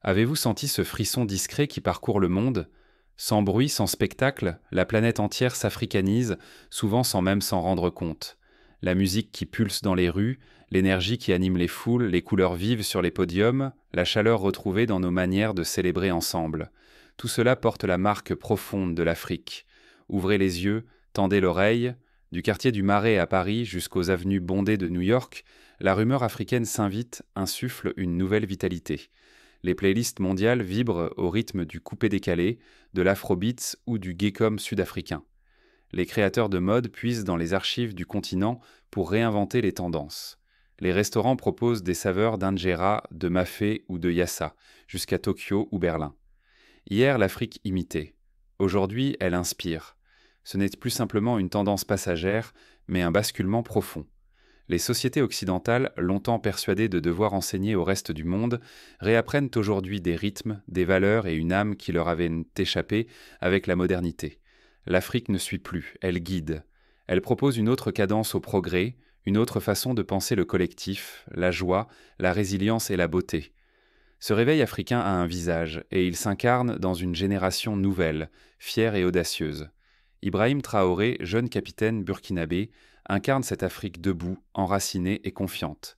Avez-vous senti ce frisson discret qui parcourt le monde? Sans bruit, sans spectacle, la planète entière s'africanise, souvent sans même s'en rendre compte. La musique qui pulse dans les rues, l'énergie qui anime les foules, les couleurs vives sur les podiums, la chaleur retrouvée dans nos manières de célébrer ensemble. Tout cela porte la marque profonde de l'Afrique. Ouvrez les yeux, tendez l'oreille. Du quartier du Marais à Paris jusqu'aux avenues bondées de New York, la rumeur africaine s'invite, insuffle une nouvelle vitalité. Les playlists mondiales vibrent au rythme du coupé-décalé, de l'afrobeats ou du geekom sud-africain. Les créateurs de mode puisent dans les archives du continent pour réinventer les tendances. Les restaurants proposent des saveurs d'injera, de mafé ou de yassa, jusqu'à Tokyo ou Berlin. Hier, l'Afrique imitait. Aujourd'hui, elle inspire. Ce n'est plus simplement une tendance passagère, mais un basculement profond. Les sociétés occidentales, longtemps persuadées de devoir enseigner au reste du monde, réapprennent aujourd'hui des rythmes, des valeurs et une âme qui leur avaient échappé avec la modernité. L'Afrique ne suit plus, elle guide. Elle propose une autre cadence au progrès, une autre façon de penser le collectif, la joie, la résilience et la beauté. Ce réveil africain a un visage, et il s'incarne dans une génération nouvelle, fière et audacieuse. Ibrahim Traoré, jeune capitaine burkinabé, incarne cette Afrique debout, enracinée et confiante.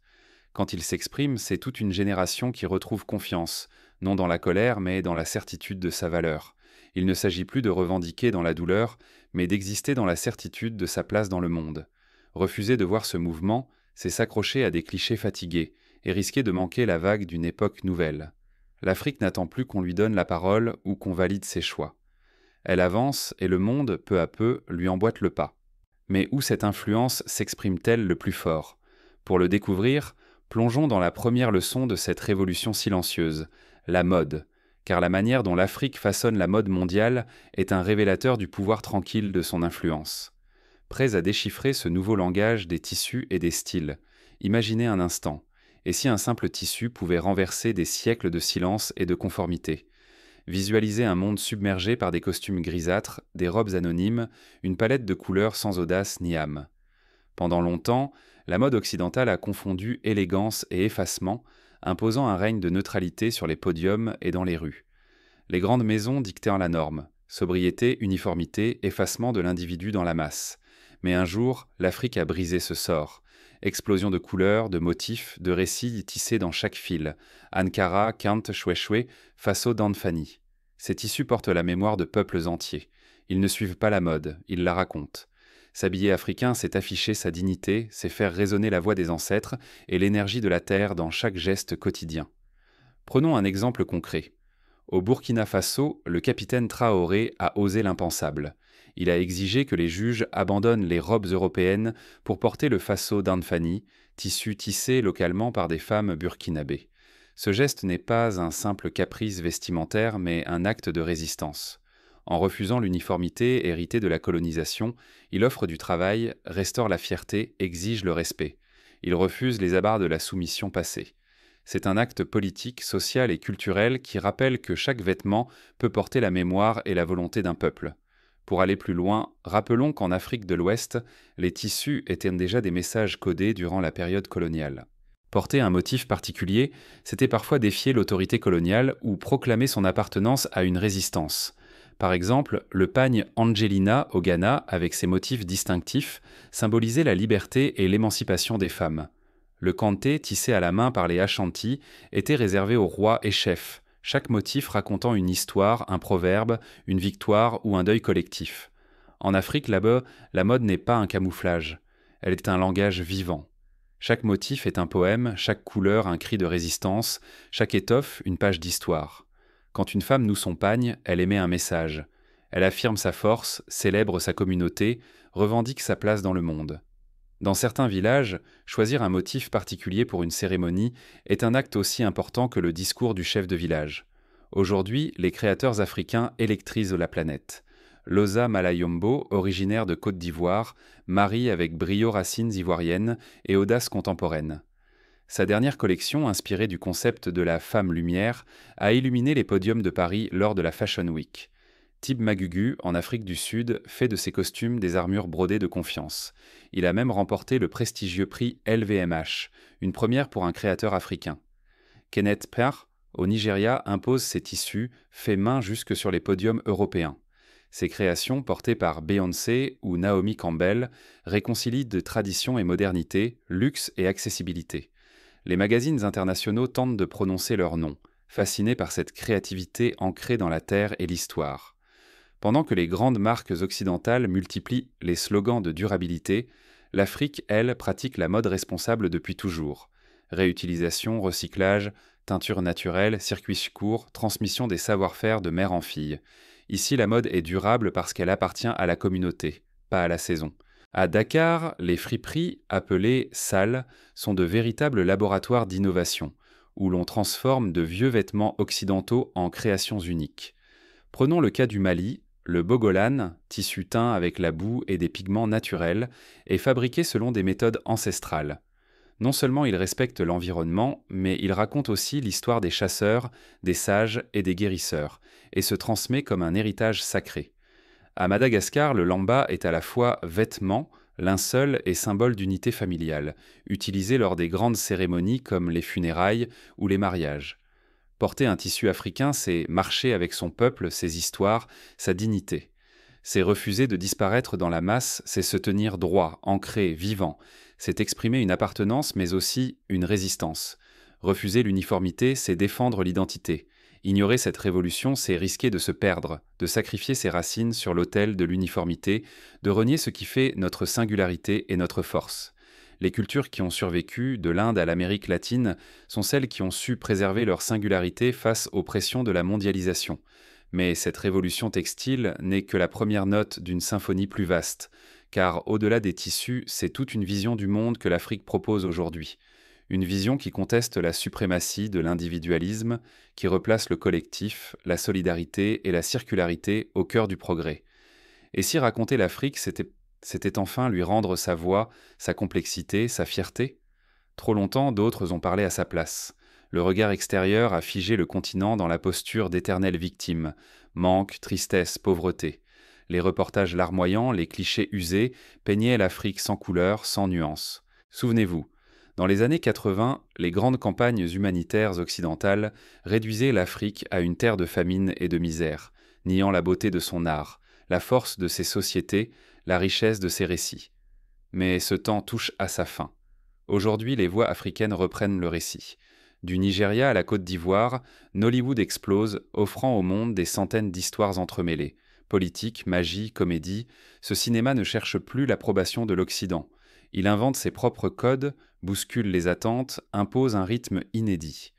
Quand il s'exprime, c'est toute une génération qui retrouve confiance, non dans la colère, mais dans la certitude de sa valeur. Il ne s'agit plus de revendiquer dans la douleur, mais d'exister dans la certitude de sa place dans le monde. Refuser de voir ce mouvement, c'est s'accrocher à des clichés fatigués, et risquer de manquer la vague d'une époque nouvelle. L'Afrique n'attend plus qu'on lui donne la parole ou qu'on valide ses choix. Elle avance et le monde, peu à peu, lui emboîte le pas. Mais où cette influence s'exprime-t-elle le plus fort? Pour le découvrir, plongeons dans la première leçon de cette révolution silencieuse, la mode, car la manière dont l'Afrique façonne la mode mondiale est un révélateur du pouvoir tranquille de son influence. Prêts à déchiffrer ce nouveau langage des tissus et des styles, imaginez un instant, et si un simple tissu pouvait renverser des siècles de silence et de conformité? Visualisez un monde submergé par des costumes grisâtres, des robes anonymes, une palette de couleurs sans audace ni âme. Pendant longtemps, la mode occidentale a confondu élégance et effacement, imposant un règne de neutralité sur les podiums et dans les rues. Les grandes maisons dictèrent la norme, sobriété, uniformité, effacement de l'individu dans la masse. Mais un jour, l'Afrique a brisé ce sort. Explosion de couleurs, de motifs, de récits tissés dans chaque fil. Ankara, Kant, Choué-Choué, Faso, Danfani. Ces tissus portent la mémoire de peuples entiers. Ils ne suivent pas la mode, ils la racontent. S'habiller africain, c'est afficher sa dignité, c'est faire résonner la voix des ancêtres et l'énergie de la terre dans chaque geste quotidien. Prenons un exemple concret. Au Burkina Faso, le capitaine Traoré a osé l'impensable. Il a exigé que les juges abandonnent les robes européennes pour porter le faso d'Anfani, tissu tissé localement par des femmes burkinabées. Ce geste n'est pas un simple caprice vestimentaire, mais un acte de résistance. En refusant l'uniformité héritée de la colonisation, il offre du travail, restaure la fierté, exige le respect. Il refuse les abarres de la soumission passée. C'est un acte politique, social et culturel qui rappelle que chaque vêtement peut porter la mémoire et la volonté d'un peuple. Pour aller plus loin, rappelons qu'en Afrique de l'Ouest, les tissus étaient déjà des messages codés durant la période coloniale. Porter un motif particulier, c'était parfois défier l'autorité coloniale ou proclamer son appartenance à une résistance. Par exemple, le pagne Angelina au Ghana, avec ses motifs distinctifs, symbolisait la liberté et l'émancipation des femmes. Le kanté, tissé à la main par les Ashanti, était réservé aux rois et chefs, chaque motif racontant une histoire, un proverbe, une victoire ou un deuil collectif. En Afrique, là-bas, la mode n'est pas un camouflage, elle est un langage vivant. Chaque motif est un poème, chaque couleur un cri de résistance, chaque étoffe une page d'histoire. Quand une femme noue son pagne, elle émet un message. Elle affirme sa force, célèbre sa communauté, revendique sa place dans le monde. Dans certains villages, choisir un motif particulier pour une cérémonie est un acte aussi important que le discours du chef de village. Aujourd'hui, les créateurs africains électrisent la planète. Loza Malayombo, originaire de Côte d'Ivoire, marie avec brio racines ivoiriennes et audace contemporaine. Sa dernière collection, inspirée du concept de la femme lumière, a illuminé les podiums de Paris lors de la Fashion Week. Tib Magugu, en Afrique du Sud, fait de ses costumes des armures brodées de confiance. Il a même remporté le prestigieux prix LVMH, une première pour un créateur africain. Kenneth Perr, au Nigeria impose ses tissus, faits main jusque sur les podiums européens. Ces créations, portées par Beyoncé ou Naomi Campbell, réconcilient de tradition et modernité, luxe et accessibilité. Les magazines internationaux tentent de prononcer leur nom, fascinés par cette créativité ancrée dans la terre et l'histoire. Pendant que les grandes marques occidentales multiplient les slogans de durabilité, l'Afrique, elle, pratique la mode responsable depuis toujours. Réutilisation, recyclage, teinture naturelle, circuits courts, transmission des savoir-faire de mère en fille. Ici, la mode est durable parce qu'elle appartient à la communauté, pas à la saison. À Dakar, les friperies, appelées salles, sont de véritables laboratoires d'innovation, où l'on transforme de vieux vêtements occidentaux en créations uniques. Prenons le cas du Mali. Le bogolan, tissu teint avec la boue et des pigments naturels, est fabriqué selon des méthodes ancestrales. Non seulement il respecte l'environnement, mais il raconte aussi l'histoire des chasseurs, des sages et des guérisseurs, et se transmet comme un héritage sacré. À Madagascar, le lamba est à la fois vêtement, linceul et symbole d'unité familiale, utilisé lors des grandes cérémonies comme les funérailles ou les mariages. Porter un tissu africain, c'est marcher avec son peuple, ses histoires, sa dignité. C'est refuser de disparaître dans la masse, c'est se tenir droit, ancré, vivant. C'est exprimer une appartenance, mais aussi une résistance. Refuser l'uniformité, c'est défendre l'identité. Ignorer cette révolution, c'est risquer de se perdre, de sacrifier ses racines sur l'autel de l'uniformité, de renier ce qui fait notre singularité et notre force. Les cultures qui ont survécu, de l'Inde à l'Amérique latine, sont celles qui ont su préserver leur singularité face aux pressions de la mondialisation. Mais cette révolution textile n'est que la première note d'une symphonie plus vaste, car au-delà des tissus, c'est toute une vision du monde que l'Afrique propose aujourd'hui. Une vision qui conteste la suprématie de l'individualisme, qui replace le collectif, la solidarité et la circularité au cœur du progrès. Et si raconter l'Afrique, c'était enfin lui rendre sa voix, sa complexité, sa fierté? Trop longtemps, d'autres ont parlé à sa place. Le regard extérieur a figé le continent dans la posture d'éternelle victime. Manque, tristesse, pauvreté. Les reportages larmoyants, les clichés usés, peignaient l'Afrique sans couleur, sans nuance. Souvenez-vous, dans les années 80, les grandes campagnes humanitaires occidentales réduisaient l'Afrique à une terre de famine et de misère, niant la beauté de son art, la force de ses sociétés, la richesse de ses récits. Mais ce temps touche à sa fin. Aujourd'hui, les voix africaines reprennent le récit. Du Nigeria à la Côte d'Ivoire, Nollywood explose, offrant au monde des centaines d'histoires entremêlées. Politique, magie, comédie, ce cinéma ne cherche plus l'approbation de l'Occident. Il invente ses propres codes, bouscule les attentes, impose un rythme inédit.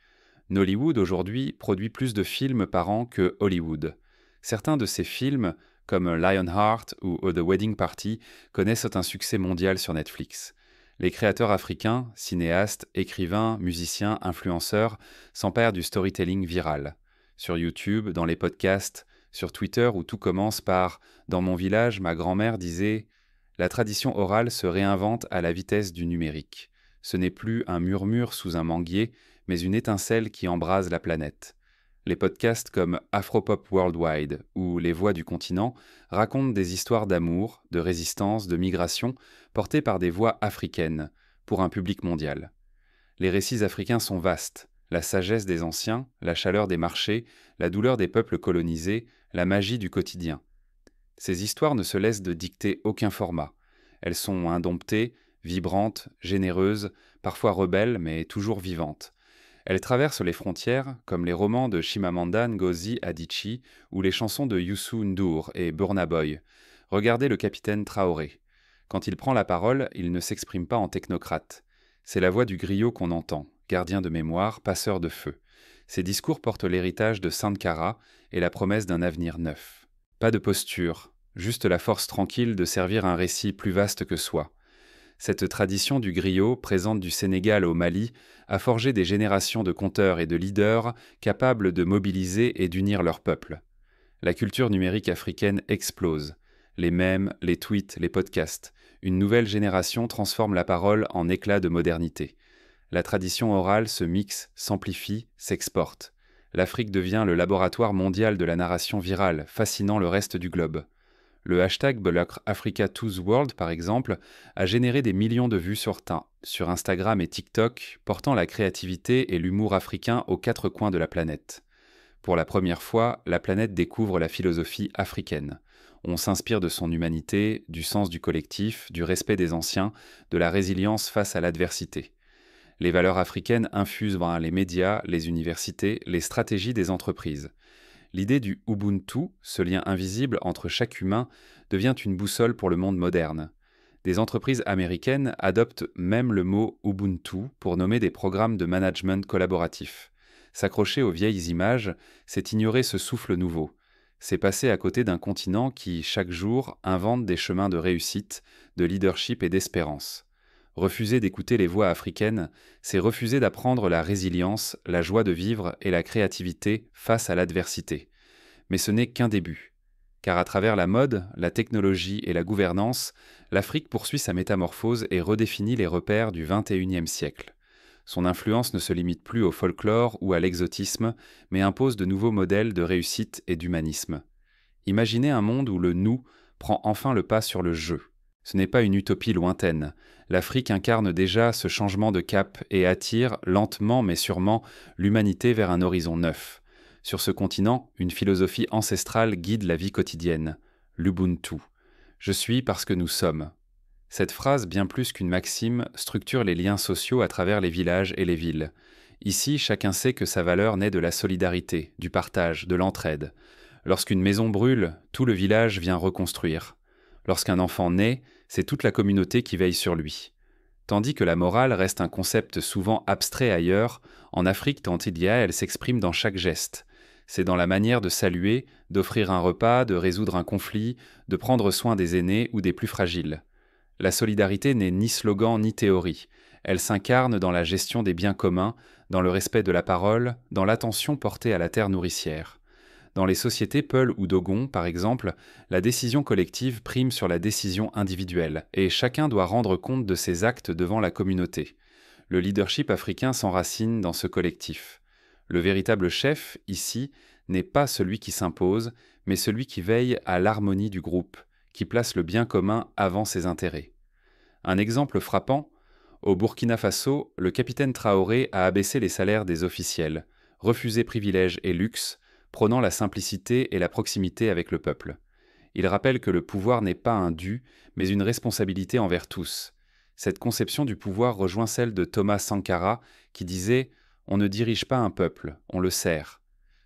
Nollywood, aujourd'hui, produit plus de films par an que Hollywood. Certains de ces films, comme Lionheart ou The Wedding Party, connaissent un succès mondial sur Netflix. Les créateurs africains, cinéastes, écrivains, musiciens, influenceurs, s'emparent du storytelling viral. Sur YouTube, dans les podcasts, sur Twitter où tout commence par « Dans mon village, ma grand-mère disait » la tradition orale se réinvente à la vitesse du numérique. Ce n'est plus un murmure sous un manguier, mais une étincelle qui embrase la planète. Les podcasts comme Afropop Worldwide ou Les Voix du continent racontent des histoires d'amour, de résistance, de migration, portées par des voix africaines, pour un public mondial. Les récits africains sont vastes, la sagesse des anciens, la chaleur des marchés, la douleur des peuples colonisés, la magie du quotidien. Ces histoires ne se laissent de dicter aucun format. Elles sont indomptées, vibrantes, généreuses, parfois rebelles, mais toujours vivantes. Elles traversent les frontières, comme les romans de Chimamanda Ngozi Adichie ou les chansons de Youssou N'Dour et Burna Boy. Regardez le capitaine Traoré. Quand il prend la parole, il ne s'exprime pas en technocrate. C'est la voix du griot qu'on entend, gardien de mémoire, passeur de feu. Ses discours portent l'héritage de Sankara et la promesse d'un avenir neuf. Pas de posture, juste la force tranquille de servir un récit plus vaste que soi. Cette tradition du griot, présente du Sénégal au Mali, a forgé des générations de conteurs et de leaders capables de mobiliser et d'unir leur peuple. La culture numérique africaine explose. Les mèmes, les tweets, les podcasts. Une nouvelle génération transforme la parole en éclat de modernité. La tradition orale se mixe, s'amplifie, s'exporte. L'Afrique devient le laboratoire mondial de la narration virale, fascinant le reste du globe. Le hashtag Black Africa to the World, par exemple, a généré des millions de vues sur Instagram et TikTok, portant la créativité et l'humour africain aux quatre coins de la planète. Pour la première fois, la planète découvre la philosophie africaine. On s'inspire de son humanité, du sens du collectif, du respect des anciens, de la résilience face à l'adversité. Les valeurs africaines infusent dans les médias, les universités, les stratégies des entreprises. L'idée du Ubuntu, ce lien invisible entre chaque humain, devient une boussole pour le monde moderne. Des entreprises américaines adoptent même le mot Ubuntu pour nommer des programmes de management collaboratif. S'accrocher aux vieilles images, c'est ignorer ce souffle nouveau. C'est passer à côté d'un continent qui, chaque jour, invente des chemins de réussite, de leadership et d'espérance. Refuser d'écouter les voix africaines, c'est refuser d'apprendre la résilience, la joie de vivre et la créativité face à l'adversité. Mais ce n'est qu'un début. Car à travers la mode, la technologie et la gouvernance, l'Afrique poursuit sa métamorphose et redéfinit les repères du XXIe siècle. Son influence ne se limite plus au folklore ou à l'exotisme, mais impose de nouveaux modèles de réussite et d'humanisme. Imaginez un monde où le « nous » prend enfin le pas sur le « je ». Ce n'est pas une utopie lointaine. L'Afrique incarne déjà ce changement de cap et attire, lentement mais sûrement, l'humanité vers un horizon neuf. Sur ce continent, une philosophie ancestrale guide la vie quotidienne, l'Ubuntu. Je suis parce que nous sommes. Cette phrase, bien plus qu'une maxime, structure les liens sociaux à travers les villages et les villes. Ici, chacun sait que sa valeur naît de la solidarité, du partage, de l'entraide. Lorsqu'une maison brûle, tout le village vient reconstruire. Lorsqu'un enfant naît, c'est toute la communauté qui veille sur lui. Tandis que la morale reste un concept souvent abstrait ailleurs, en Afrique tant il y a, elle s'exprime dans chaque geste. C'est dans la manière de saluer, d'offrir un repas, de résoudre un conflit, de prendre soin des aînés ou des plus fragiles. La solidarité n'est ni slogan ni théorie. Elle s'incarne dans la gestion des biens communs, dans le respect de la parole, dans l'attention portée à la terre nourricière. Dans les sociétés Peul ou Dogon, par exemple, la décision collective prime sur la décision individuelle, et chacun doit rendre compte de ses actes devant la communauté. Le leadership africain s'enracine dans ce collectif. Le véritable chef, ici, n'est pas celui qui s'impose, mais celui qui veille à l'harmonie du groupe, qui place le bien commun avant ses intérêts. Un exemple frappant, au Burkina Faso, le capitaine Traoré a abaissé les salaires des officiels, refusé privilèges et luxe, prônant la simplicité et la proximité avec le peuple. Il rappelle que le pouvoir n'est pas un dû, mais une responsabilité envers tous. Cette conception du pouvoir rejoint celle de Thomas Sankara, qui disait « On ne dirige pas un peuple, on le sert ».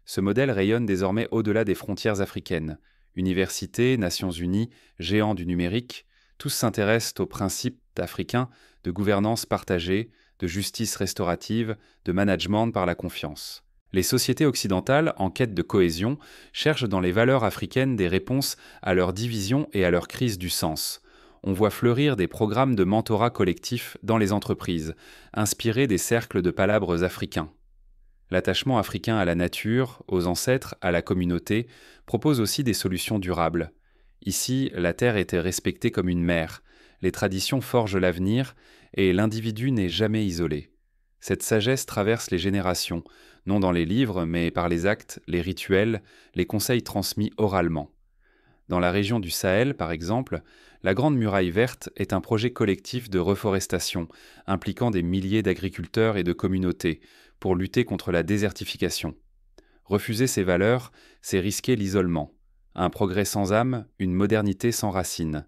Ce modèle rayonne désormais au-delà des frontières africaines. Universités, Nations Unies, géants du numérique, tous s'intéressent aux principes africains de gouvernance partagée, de justice restaurative, de management par la confiance. Les sociétés occidentales, en quête de cohésion, cherchent dans les valeurs africaines des réponses à leur division et à leur crise du sens. On voit fleurir des programmes de mentorat collectif dans les entreprises, inspirés des cercles de palabres africains. L'attachement africain à la nature, aux ancêtres, à la communauté, propose aussi des solutions durables. Ici, la terre était respectée comme une mère, les traditions forgent l'avenir et l'individu n'est jamais isolé. Cette sagesse traverse les générations, non dans les livres, mais par les actes, les rituels, les conseils transmis oralement. Dans la région du Sahel, par exemple, la Grande Muraille Verte est un projet collectif de reforestation, impliquant des milliers d'agriculteurs et de communautés, pour lutter contre la désertification. Refuser ces valeurs, c'est risquer l'isolement. Un progrès sans âme, une modernité sans racines.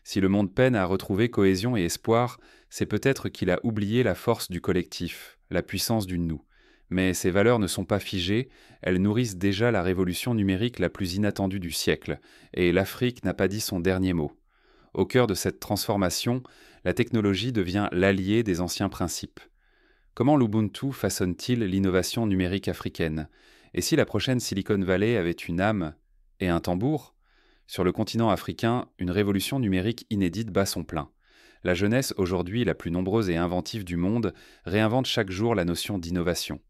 Si le monde peine à retrouver cohésion et espoir, c'est peut-être qu'il a oublié la force du collectif, la puissance du nous. Mais ces valeurs ne sont pas figées, elles nourrissent déjà la révolution numérique la plus inattendue du siècle, et l'Afrique n'a pas dit son dernier mot. Au cœur de cette transformation, la technologie devient l'allié des anciens principes. Comment l'Ubuntu façonne-t-il l'innovation numérique africaine? Et si la prochaine Silicon Valley avait une âme et un tambour? Sur le continent africain, une révolution numérique inédite bat son plein. La jeunesse, aujourd'hui la plus nombreuse et inventive du monde, réinvente chaque jour la notion d'innovation.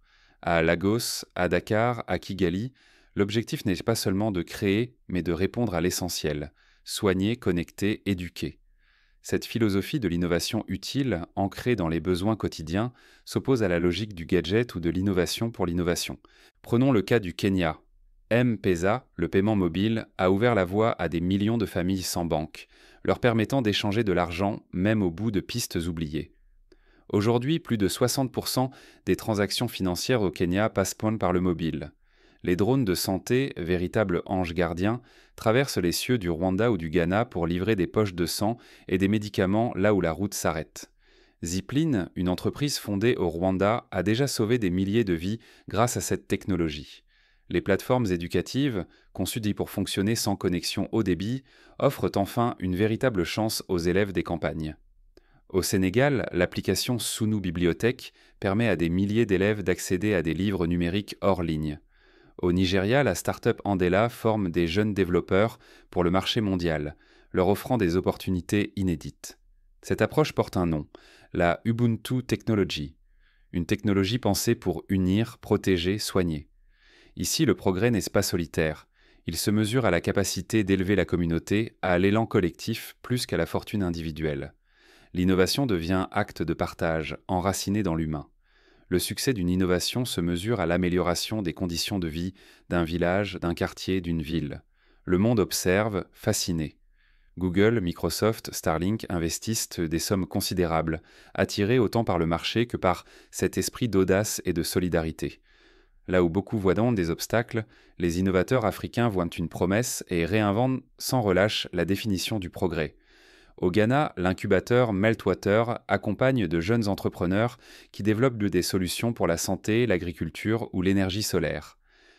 À Lagos, à Dakar, à Kigali, l'objectif n'est pas seulement de créer, mais de répondre à l'essentiel, soigner, connecter, éduquer. Cette philosophie de l'innovation utile, ancrée dans les besoins quotidiens, s'oppose à la logique du gadget ou de l'innovation pour l'innovation. Prenons le cas du Kenya. M-Pesa, le paiement mobile, a ouvert la voie à des millions de familles sans banque, leur permettant d'échanger de l'argent même au bout de pistes oubliées. Aujourd'hui, plus de 60% des transactions financières au Kenya passent par le mobile. Les drones de santé, véritables anges gardiens, traversent les cieux du Rwanda ou du Ghana pour livrer des poches de sang et des médicaments là où la route s'arrête. Zipline, une entreprise fondée au Rwanda, a déjà sauvé des milliers de vies grâce à cette technologie. Les plateformes éducatives, conçues pour fonctionner sans connexion haut débit, offrent enfin une véritable chance aux élèves des campagnes. Au Sénégal, l'application Sunu Bibliothèque permet à des milliers d'élèves d'accéder à des livres numériques hors ligne. Au Nigeria, la start-up Andela forme des jeunes développeurs pour le marché mondial, leur offrant des opportunités inédites. Cette approche porte un nom, la Ubuntu Technology, une technologie pensée pour unir, protéger, soigner. Ici, le progrès n'est pas solitaire. Il se mesure à la capacité d'élever la communauté, à l'élan collectif plus qu'à la fortune individuelle. L'innovation devient acte de partage, enraciné dans l'humain. Le succès d'une innovation se mesure à l'amélioration des conditions de vie d'un village, d'un quartier, d'une ville. Le monde observe, fasciné. Google, Microsoft, Starlink investissent des sommes considérables, attirés autant par le marché que par cet esprit d'audace et de solidarité. Là où beaucoup voient donc des obstacles, les innovateurs africains voient une promesse et réinventent sans relâche la définition du progrès. Au Ghana, l'incubateur Meltwater accompagne de jeunes entrepreneurs qui développent des solutions pour la santé, l'agriculture ou l'énergie solaire.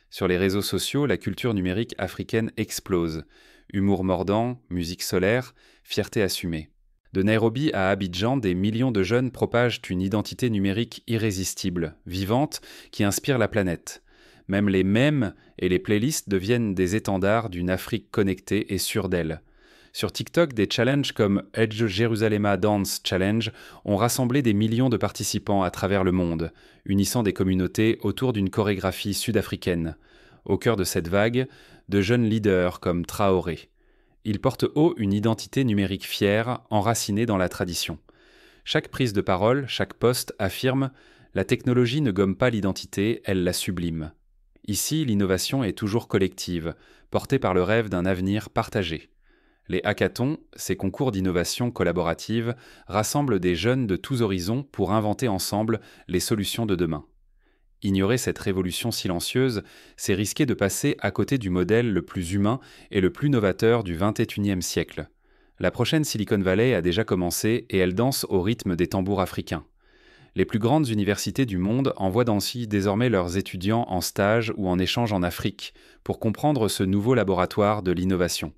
Sur les réseaux sociaux, la culture numérique africaine explose. Humour mordant, musique solaire, fierté assumée. De Nairobi à Abidjan, des millions de jeunes propagent une identité numérique irrésistible, vivante, qui inspire la planète. Même les mèmes et les playlists deviennent des étendards d'une Afrique connectée et sûre d'elle. Sur TikTok, des challenges comme Edge Jerusalema Dance Challenge ont rassemblé des millions de participants à travers le monde, unissant des communautés autour d'une chorégraphie sud-africaine. Au cœur de cette vague, de jeunes leaders comme Traoré. Ils portent haut une identité numérique fière, enracinée dans la tradition. Chaque prise de parole, chaque post affirme « La technologie ne gomme pas l'identité, elle la sublime ». Ici, l'innovation est toujours collective, portée par le rêve d'un avenir partagé. Les hackathons, ces concours d'innovation collaborative, rassemblent des jeunes de tous horizons pour inventer ensemble les solutions de demain. Ignorer cette révolution silencieuse, c'est risquer de passer à côté du modèle le plus humain et le plus novateur du XXIe siècle. La prochaine Silicon Valley a déjà commencé et elle danse au rythme des tambours africains. Les plus grandes universités du monde envoient ainsi désormais leurs étudiants en stage ou en échange en Afrique pour comprendre ce nouveau laboratoire de l'innovation.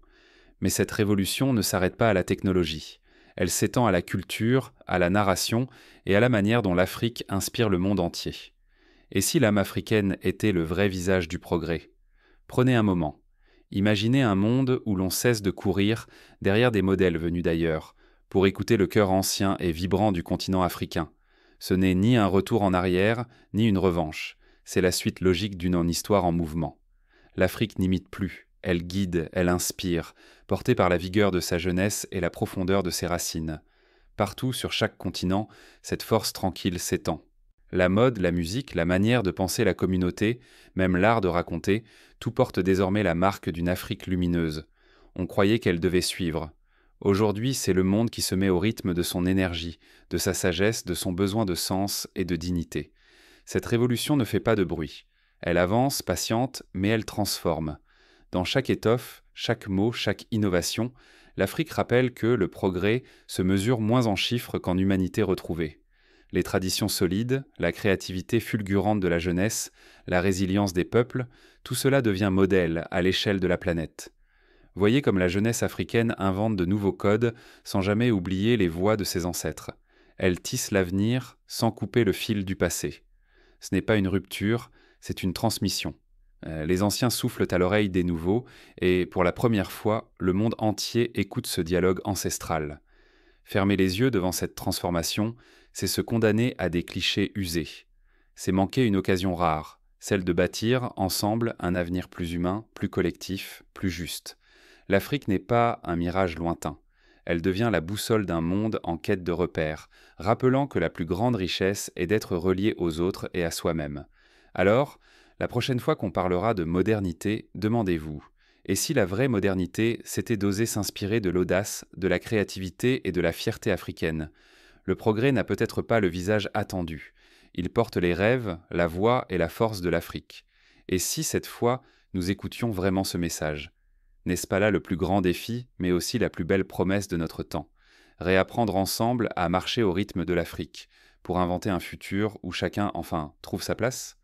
Mais cette révolution ne s'arrête pas à la technologie. Elle s'étend à la culture, à la narration et à la manière dont l'Afrique inspire le monde entier. Et si l'âme africaine était le vrai visage du progrès ? Prenez un moment. Imaginez un monde où l'on cesse de courir derrière des modèles venus d'ailleurs, pour écouter le cœur ancien et vibrant du continent africain. Ce n'est ni un retour en arrière, ni une revanche. C'est la suite logique d'une histoire en mouvement. L'Afrique n'imite plus. Elle guide, elle inspire, portée par la vigueur de sa jeunesse et la profondeur de ses racines. Partout, sur chaque continent, cette force tranquille s'étend. La mode, la musique, la manière de penser la communauté, même l'art de raconter, tout porte désormais la marque d'une Afrique lumineuse. On croyait qu'elle devait suivre. Aujourd'hui, c'est le monde qui se met au rythme de son énergie, de sa sagesse, de son besoin de sens et de dignité. Cette révolution ne fait pas de bruit. Elle avance, patiente, mais elle transforme. Dans chaque étoffe, chaque mot, chaque innovation, l'Afrique rappelle que le progrès se mesure moins en chiffres qu'en humanité retrouvée. Les traditions solides, la créativité fulgurante de la jeunesse, la résilience des peuples, tout cela devient modèle à l'échelle de la planète. Voyez comme la jeunesse africaine invente de nouveaux codes sans jamais oublier les voix de ses ancêtres. Elle tisse l'avenir sans couper le fil du passé. Ce n'est pas une rupture, c'est une transmission. Les anciens soufflent à l'oreille des nouveaux, et pour la première fois, le monde entier écoute ce dialogue ancestral. Fermer les yeux devant cette transformation, c'est se condamner à des clichés usés. C'est manquer une occasion rare, celle de bâtir, ensemble, un avenir plus humain, plus collectif, plus juste. L'Afrique n'est pas un mirage lointain. Elle devient la boussole d'un monde en quête de repères, rappelant que la plus grande richesse est d'être relié aux autres et à soi-même. Alors, La prochaine fois qu'on parlera de modernité, demandez-vous, et si la vraie modernité, c'était d'oser s'inspirer de l'audace, de la créativité et de la fierté africaine? Le progrès n'a peut-être pas le visage attendu. Il porte les rêves, la voix et la force de l'Afrique. Et si cette fois, nous écoutions vraiment ce message? N'est-ce pas là le plus grand défi, mais aussi la plus belle promesse de notre temps? Réapprendre ensemble à marcher au rythme de l'Afrique, pour inventer un futur où chacun, enfin, trouve sa place?